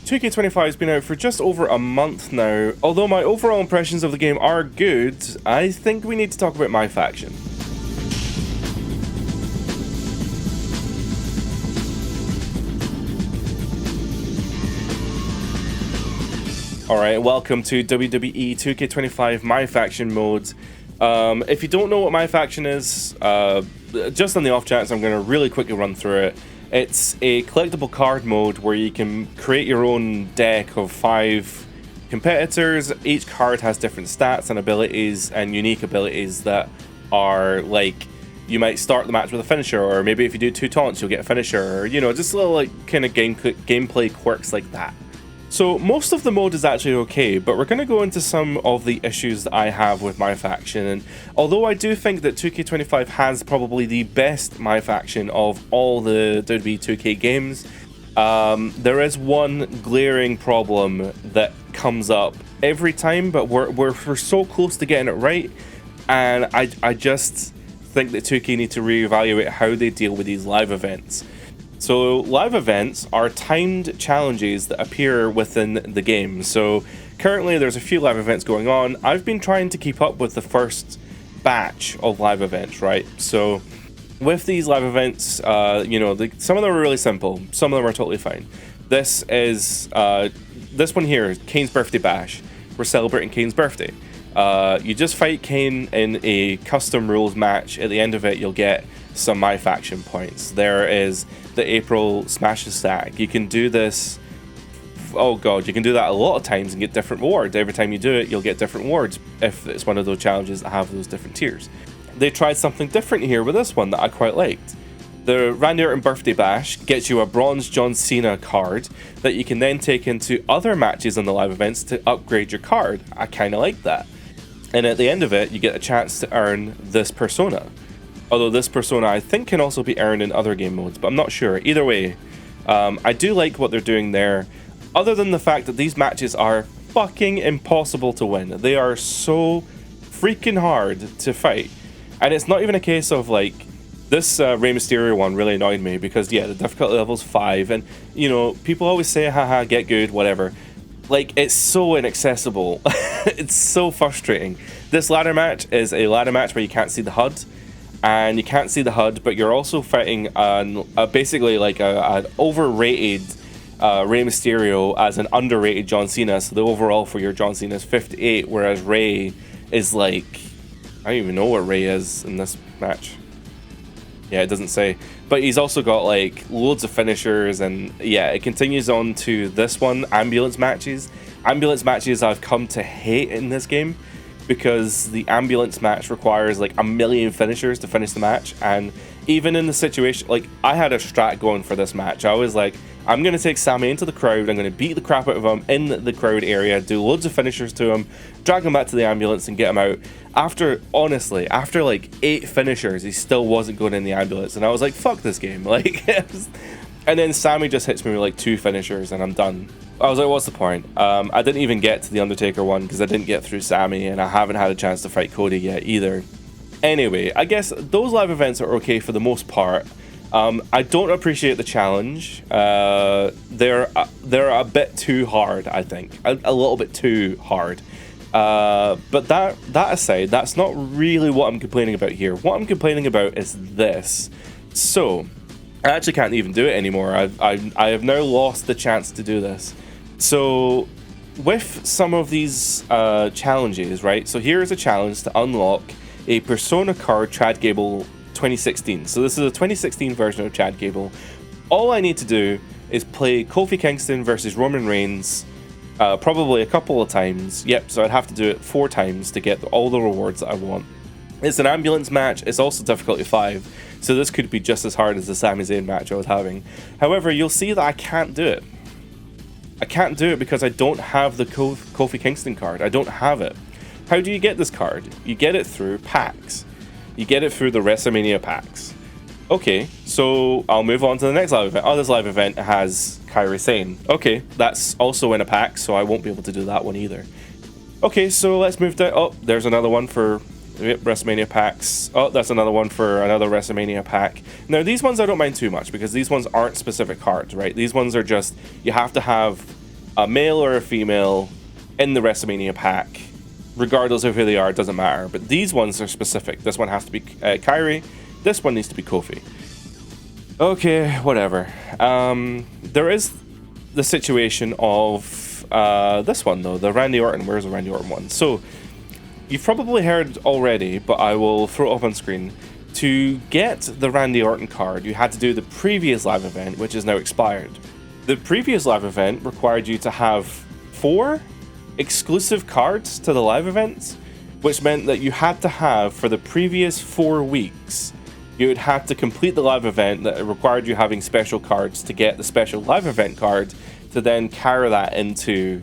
2K25 has been out for just over a month now. Although my overall impressions of the game are good, I think we need to talk about MyFaction. Alright, welcome to WWE 2K25 MyFaction mode. If you don't know what MyFaction is, just on the off chance, I'm going to really quickly run through it. It's a collectible card mode where you can create your own deck of 5 competitors. Each card has different stats and abilities and unique abilities that are like, you might start the match with a finisher, or maybe if you do 2 taunts you'll get a finisher, or just little like kind of gameplay quirks like that. So most of the mode is actually okay, but we're going to go into some of the issues that I have with MyFaction. And although I do think that 2K25 has probably the best MyFaction of all the WWE 2K games, there is one glaring problem that comes up every time, but we're so close to getting it right, and I just think that 2K need to reevaluate how they deal with these live events. So live events are timed challenges that appear within the game. So currently there's a few live events going on. I've been trying to keep up with the first batch of live events, right? So with these live events, some of them are really simple. Some of them are totally fine. This is this one here, Kane's Birthday Bash. We're celebrating Kane's birthday. You just fight Kane in a custom rules match. At the end of it, you'll get some MyFaction points. There is the April Smash Stack. You can do this, oh god, you can do that a lot of times and get different rewards. Every time you do it, you'll get different rewards if it's one of those challenges that have those different tiers. They tried something different here with this one that I quite liked. The Randy Orton Birthday Bash gets you a bronze John Cena card that you can then take into other matches on the live events to upgrade your card. I kind of like that. And at the end of it, you get a chance to earn this persona. Although this persona I think can also be earned in other game modes, but I'm not sure. Either way, I do like what they're doing there, other than the fact that these matches are fucking impossible to win. They are so freaking hard to fight. And it's not even a case of like, this Rey Mysterio one really annoyed me because, yeah, the difficulty level's 5, and, people always say, haha, get good, whatever. Like, it's so inaccessible. It's so frustrating. This ladder match is a ladder match where you can't see the HUD. And you can't see the HUD, but you're also fighting basically like an overrated Rey Mysterio as an underrated John Cena. So the overall for your John Cena is 58, whereas Rey is like, I don't even know what Rey is in this match. Yeah, it doesn't say. But he's also got like loads of finishers, and yeah, it continues on to this one, ambulance matches. Ambulance matches I've come to hate in this game, because the ambulance match requires like 1,000,000 finishers to finish the match. And even in the situation, like, I had a strat going for this match. I was like, I'm going to take Sami into the crowd, I'm going to beat the crap out of him in the crowd area, do loads of finishers to him, drag him back to the ambulance and get him out. After like 8 finishers, he still wasn't going in the ambulance, and I was like, fuck this game. Like, and then Sami just hits me with like 2 finishers and I'm done. I was like, what's the point? I didn't even get to the Undertaker one because I didn't get through Sami, and I haven't had a chance to fight Cody yet either. Anyway, I guess those live events are okay for the most part. I don't appreciate the challenge. They're a bit too hard, I think. A little bit too hard. But that aside, that's not really what I'm complaining about here. What I'm complaining about is this. So, I actually can't even do it anymore. I have now lost the chance to do this. So, with some of these challenges, right? So here is a challenge to unlock a Persona card Chad Gable 2016. So this is a 2016 version of Chad Gable. All I need to do is play Kofi Kingston versus Roman Reigns probably a couple of times. Yep, so I'd have to do it 4 times to get all the rewards that I want. It's an ambulance match. It's also difficulty 5, so this could be just as hard as the Sami Zayn match I was having. However, you'll see that I can't do it. I can't do it because I don't have the Kofi Kingston card. I don't have it. How do you get this card? You get it through packs. You get it through the WrestleMania packs. Okay, so I'll move on to the next live event. Oh, this live event has Kairi Sane. Okay, that's also in a pack, so I won't be able to do that one either. Okay, so let's move down. Oh, there's another one for WrestleMania packs. Oh, that's another one for another WrestleMania pack. Now, these ones I don't mind too much because these ones aren't specific cards, right? These ones are just, you have to have a male or a female in the WrestleMania pack. Regardless of who they are, it doesn't matter. But these ones are specific. This one has to be Kyrie. This one needs to be Kofi. Okay, whatever. There is the situation of this one, though. The Randy Orton. Where's the Randy Orton one? So, you've probably heard already, but I will throw it up on screen. To get the Randy Orton card, you had to do the previous live event, which is now expired. The previous live event required you to have 4 exclusive cards to the live events, which meant that you had to have, for the previous 4 weeks, you would have to complete the live event that required you having special cards to get the special live event card to then carry that into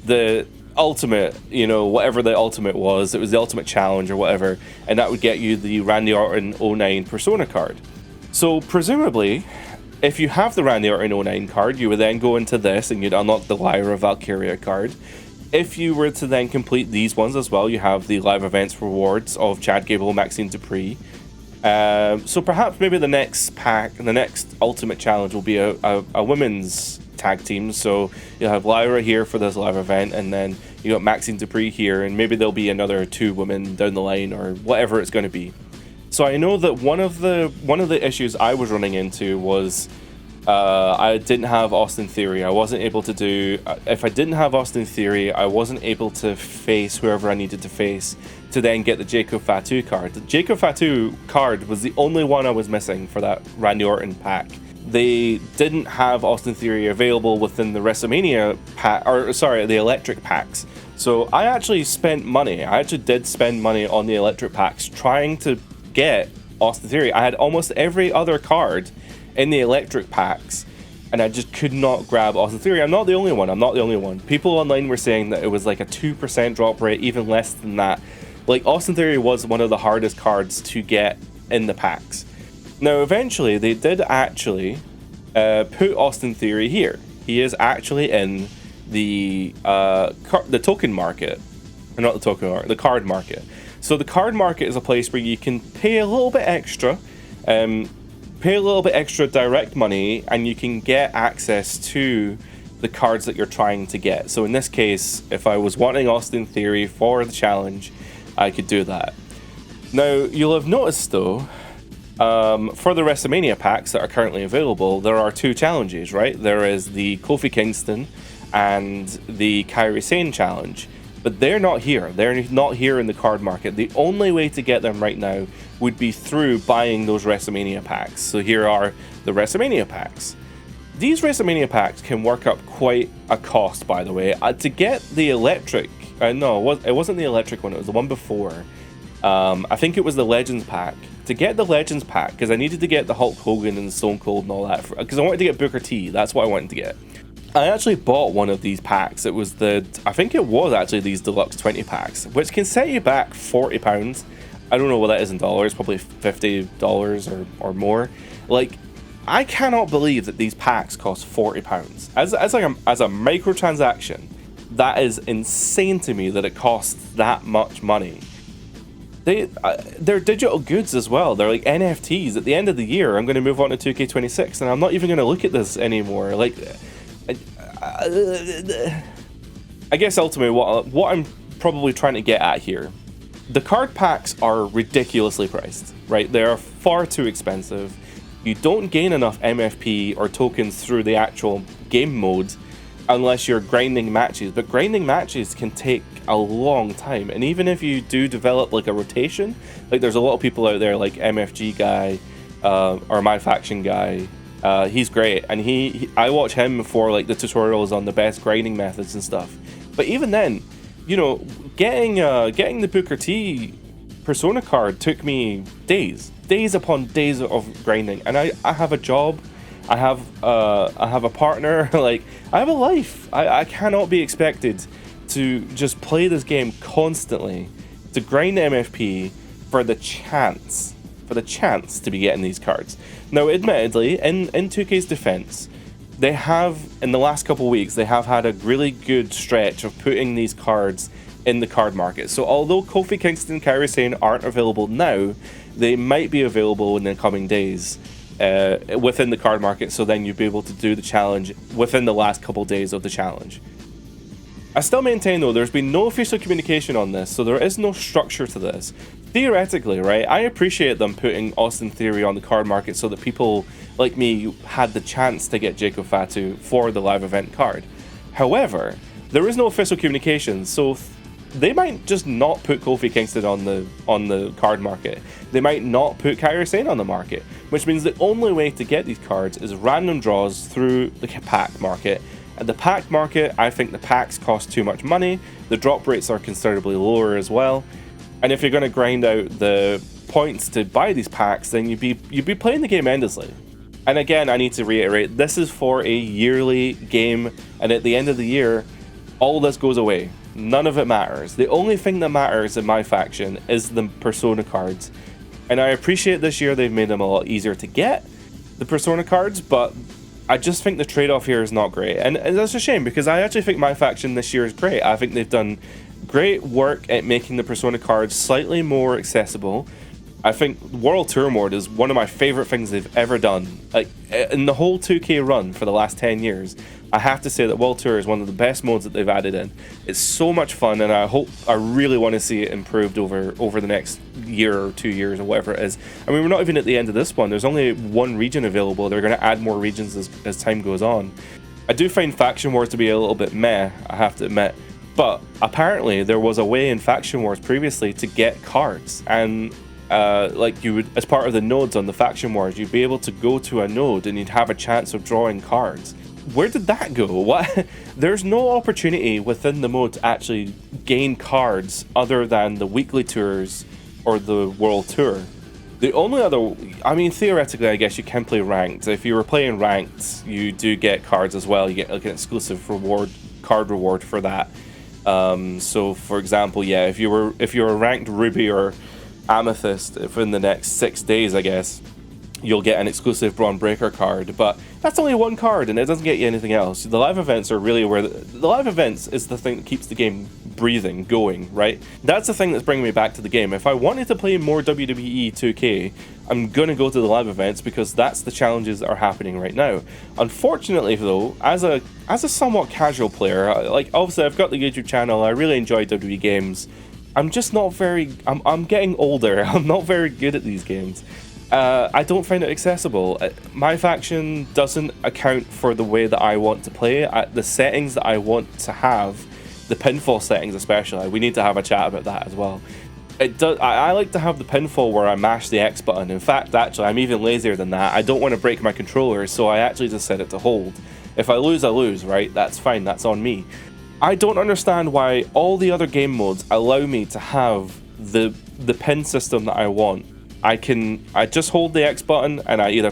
the ultimate, you know, whatever the ultimate was. It was the ultimate challenge or whatever, and that would get you the Randy Orton 09 Persona card. So presumably, if you have the Randy Orton 09 card, you would then go into this and you'd unlock the Lyra Valkyria card. If you were to then complete these ones as well, you have the live events rewards of Chad Gable, Maxine Dupree. So perhaps maybe the next pack and the next ultimate challenge will be a women's tag team. So you'll have Lyra here for this live event, and then you got Maxine Dupree here, and maybe there'll be another 2 women down the line or whatever it's going to be. So I know that one of the issues I was running into was I didn't have Austin Theory. I wasn't able to do... If I didn't have Austin Theory, I wasn't able to face whoever I needed to face to then get the Jacob Fatu card. The Jacob Fatu card was the only one I was missing for that Randy Orton pack. They didn't have Austin Theory available within the WrestleMania pack, or sorry, the electric packs. So I actually spent money. I actually did spend money on the electric packs trying to get Austin Theory. I had almost every other card in the electric packs, and I just could not grab Austin Theory. I'm not the only one. People online were saying that it was like a 2% drop rate, even less than that. Like, Austin Theory was one of the hardest cards to get in the packs. Now, eventually, they did actually put Austin Theory here. He is actually in the token market. Or not the token market, the card market. So the card market is a place where you can pay a little bit extra, direct money, and you can get access to the cards that you're trying to get. So in this case, if I was wanting Austin Theory for the challenge, I could do that. Now, you'll have noticed though, for the WrestleMania packs that are currently available, there are 2 challenges, right? There is the Kofi Kingston and the Kairi Sane challenge, but they're not here. They're not here in the card market. The only way to get them right now would be through buying those WrestleMania packs. So here are the WrestleMania packs. These WrestleMania packs can work up quite a cost, by the way. To get the electric, no, it wasn't the electric one, it was the one before. I think it was the Legends pack. To get the Legends pack, because I needed to get the Hulk Hogan and Stone Cold and all that, because I wanted to get Booker T, that's what I wanted to get. I actually bought one of these packs. It was I think it was actually these deluxe 20 packs, which can set you back £40. I don't know what that is in dollars, probably $50 or more. Like, I cannot believe that these packs cost £40. As a microtransaction, that is insane to me that it costs that much money. They're digital goods as well. They're like NFTs. At the end of the year, I'm going to move on to 2K26, and I'm not even going to look at this anymore. Like, I guess ultimately what I'm probably trying to get at here, the card packs are ridiculously priced, right? They are far too expensive. You don't gain enough MFP or tokens through the actual game mode unless you're grinding matches, but grinding matches can take a long time. And even if you do develop like a rotation, like there's a lot of people out there like MFG guy or MyFaction guy, he's great, and I watch him for like the tutorials on the best grinding methods and stuff. But even then, you know, getting the Booker T Persona card took me days upon days of grinding, and I have a job, I have a partner, like I have a life. I cannot be expected to just play this game constantly to grind MFP for the chance to be getting these cards. Now, admittedly, in 2K's defense, they have, in the last couple of weeks, they have had a really good stretch of putting these cards in the card market. So although Kofi Kingston and Kairi Sane aren't available now, they might be available in the coming days. within the card market, so then you'd be able to do the challenge within the last couple days of the challenge. I still maintain, though, there's been no official communication on this, so there is no structure to this. Theoretically, right, I appreciate them putting Austin Theory on the card market so that people like me had the chance to get Jacob Fatu for the live event card. However, there is no official communication, so they might just not put Kofi Kingston on the card market. They might not put Kairi Sane on the market, which means the only way to get these cards is random draws through the pack market. At the pack market, I think the packs cost too much money, the drop rates are considerably lower as well, and if you're going to grind out the points to buy these packs, then you'd be playing the game endlessly. And again, I need to reiterate, this is for a yearly game, and at the end of the year, all this goes away. None of it matters. The only thing that matters in MyFaction is the Persona cards, and I appreciate this year they've made them a lot easier to get, the Persona cards, but I just think the trade-off here is not great, and that's a shame because I actually think MyFaction this year is great. I think they've done great work at making the Persona cards slightly more accessible. I think World Tour mode is one of my favorite things they've ever done. Like, in the whole 2K run for the last 10 years, I have to say that World Tour is one of the best modes that they've added in. It's so much fun, and I really want to see it improved over the next year or 2 years or whatever it is. I mean, we're not even at the end of this one. There's only one region available. They're going to add more regions as time goes on. I do find Faction Wars to be a little bit meh, I have to admit. But apparently there was a way in Faction Wars previously to get cards, and like you would, as part of the nodes on the Faction Wars, you'd be able to go to a node and you'd have a chance of drawing cards. Where did that go? What? There's no opportunity within the mode to actually gain cards other than the weekly tours or the World Tour. The only other, I mean, theoretically, I guess you can play ranked. If you were playing ranked, you do get cards as well. You get like an exclusive card reward for that. So, for example, yeah, if you were ranked Ruby or Amethyst within the next 6 days, I guess, you'll get an exclusive Braun Breaker card, but that's only one card and it doesn't get you anything else. The live events are really where the live events is the thing that keeps the game breathing, going, right? That's the thing that's bringing me back to the game. If I wanted to play more WWE 2K, I'm gonna go to the live events because that's the challenges that are happening right now. Unfortunately, though, as a somewhat casual player, like obviously I've got the YouTube channel, I really enjoy WWE games. I'm just not very, I'm getting older, I'm not very good at these games. I don't find it accessible. MyFaction doesn't account for the way that I want to play. The settings that I want to have, the pinfall settings especially, we need to have a chat about that as well. I like to have the pinfall where I mash the X button. In fact, actually, I'm even lazier than that. I don't want to break my controller, so I actually just set it to hold. If I lose, I lose, right? That's fine, that's on me. I don't understand why all the other game modes allow me to have the pin system that I want. I just hold the X button and I either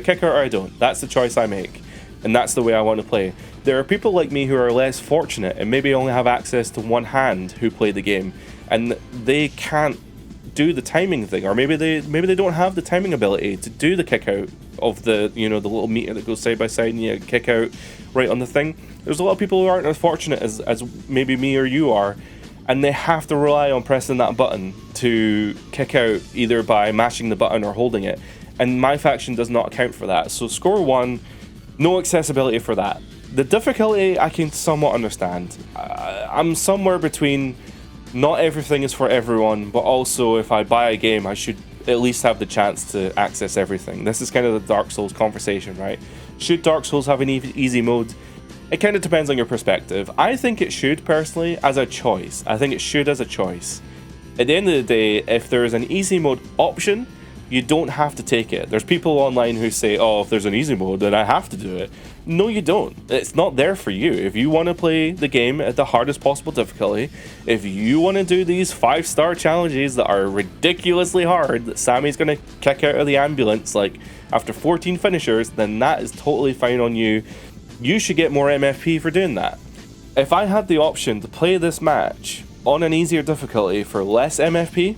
kick out or I don't. That's the choice I make, and that's the way I want to play. There are people like me who are less fortunate and maybe only have access to one hand who play the game, and they can't do the timing thing, or maybe they don't have the timing ability to do the kick out of the, you know, the little meter that goes side by side and you kick out right on the thing. There's a lot of people who aren't as fortunate as maybe me or you are, and they have to rely on pressing that button to kick out either by mashing the button or holding it, and MyFaction does not account for that. So score 1, no accessibility for that. The difficulty I can somewhat understand. I'm somewhere between not everything is for everyone, but also if I buy a game I should at least have the chance to access everything. This is kind of the Dark Souls conversation, right? Should Dark Souls have an easy mode? It kind of depends on your perspective. I think it should, personally, as a choice. I think it should as a choice. At the end of the day, if there's an easy mode option, you don't have to take it. There's people online who say, oh, if there's an easy mode, then I have to do it. No, you don't. It's not there for you. If you want to play the game at the hardest possible difficulty, if you want to do these 5-star challenges that are ridiculously hard, that Sammy's going to kick out of the ambulance like after 14 finishers, then that is totally fine on you. You should get more MFP for doing that. If I had the option to play this match on an easier difficulty for less MFP,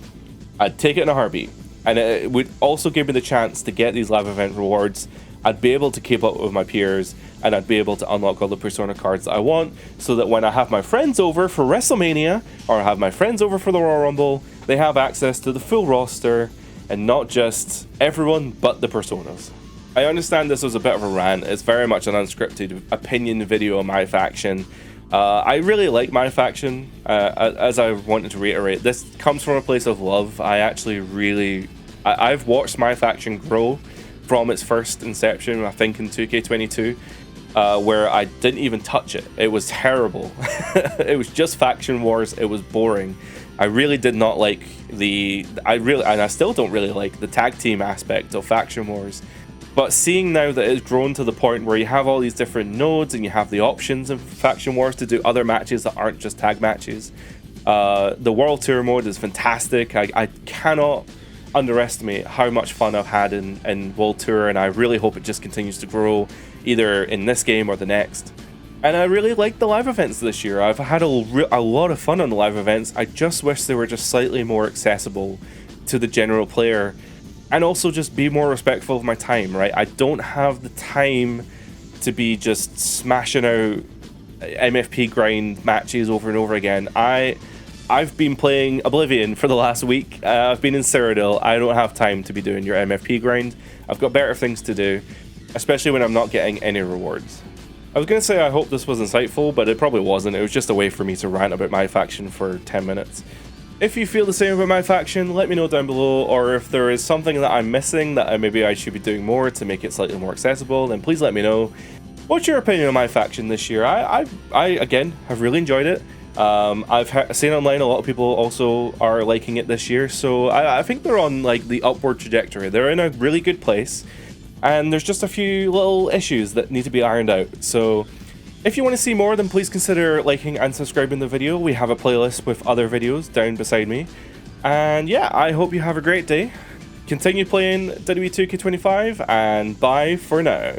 I'd take it in a heartbeat. And it would also give me the chance to get these live event rewards. I'd be able to keep up with my peers, and I'd be able to unlock all the Persona cards that I want, so that when I have my friends over for WrestleMania, or I have my friends over for the Royal Rumble, they have access to the full roster, and not just everyone but the Personas. I understand this was a bit of a rant. It's very much an unscripted opinion video on MyFaction. I really like MyFaction. As I wanted to reiterate, this comes from a place of love. I actually really... I've watched MyFaction grow from its first inception, I think in 2K22, where I didn't even touch it. It was terrible. It was just faction wars. It was boring. I really did not like and I still don't really like the tag team aspect of faction wars. But seeing now that it's grown to the point where you have all these different nodes and you have the options in faction wars to do other matches that aren't just tag matches, the World Tour mode is fantastic. I cannot underestimate how much fun I've had in World Tour, and I really hope it just continues to grow either in this game or the next. And I really like the live events this year. I've had a lot of fun on the live events. I just wish they were just slightly more accessible to the general player, and also just be more respectful of my time, right? I don't have the time to be just smashing out MFP grind matches over and over again. I've been playing Oblivion for the last week. I've been in Cyrodiil. I don't have time to be doing your MFP grind. I've got better things to do, especially when I'm not getting any rewards. I was going to say I hope this was insightful, but it probably wasn't. It was just a way for me to rant about MyFaction for 10 minutes. If you feel the same about MyFaction, let me know down below, or if there is something that I'm missing that maybe I should be doing more to make it slightly more accessible, then please let me know. What's your opinion on MyFaction this year? I again, have really enjoyed it. I've seen online a lot of people also are liking it this year, so I think they're on like the upward trajectory. They're in a really good place, and there's just a few little issues that need to be ironed out. So if you want to see more, then please consider liking and subscribing the video. We have a playlist with other videos down beside me. And yeah, I hope you have a great day. Continue playing WWE 2K25, and bye for now.